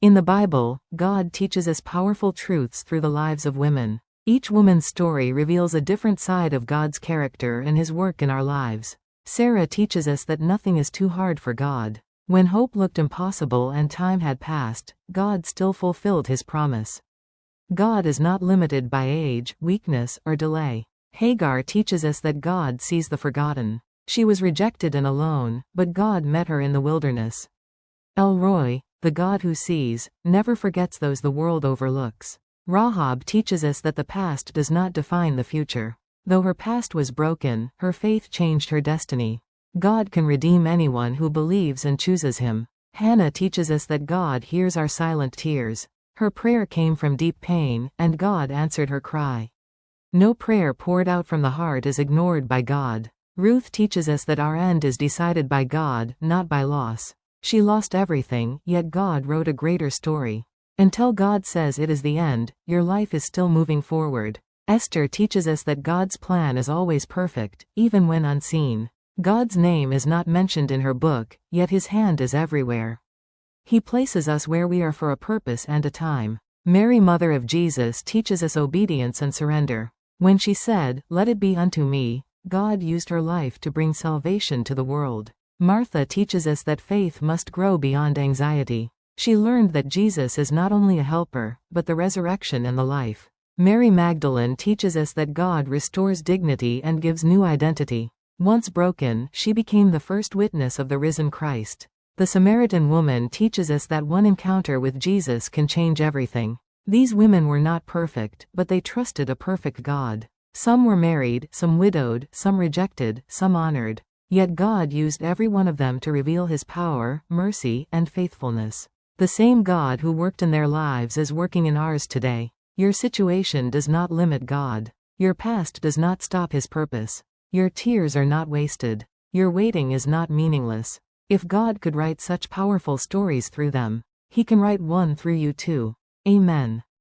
In the Bible, God teaches us powerful truths through the lives of women. Each woman's story reveals a different side of God's character and His work in our lives. Sarah teaches us that nothing is too hard for God. When hope looked impossible and time had passed, God still fulfilled His promise. God is not limited by age, weakness, or delay. Hagar teaches us that God sees the forgotten. She was rejected and alone, but God met her in the wilderness. El Roi, the God who sees, never forgets those the world overlooks. Rahab teaches us that the past does not define the future. Though her past was broken, her faith changed her destiny. God can redeem anyone who believes and chooses Him. Hannah teaches us that God hears our silent tears. Her prayer came from deep pain, and God answered her cry. No prayer poured out from the heart is ignored by God. Ruth teaches us that our end is decided by God, not by loss. She lost everything, yet God wrote a greater story. Until God says it is the end, your life is still moving forward. Esther teaches us that God's plan is always perfect, even when unseen. God's name is not mentioned in her book, yet His hand is everywhere. He places us where we are for a purpose and a time. Mary, mother of Jesus, teaches us obedience and surrender. When she said, "Let it be unto me," God used her life to bring salvation to the world. Martha teaches us that faith must grow beyond anxiety. She learned that Jesus is not only a helper, but the resurrection and the life. Mary Magdalene teaches us that God restores dignity and gives new identity. Once broken, she became the first witness of the risen Christ. The Samaritan woman teaches us that one encounter with Jesus can change everything. These women were not perfect, but they trusted a perfect God. Some were married, some widowed, some rejected, some honored. Yet God used every one of them to reveal His power, mercy, and faithfulness. The same God who worked in their lives is working in ours today. Your situation does not limit God. Your past does not stop His purpose. Your tears are not wasted. Your waiting is not meaningless. If God could write such powerful stories through them, He can write one through you too. Amen.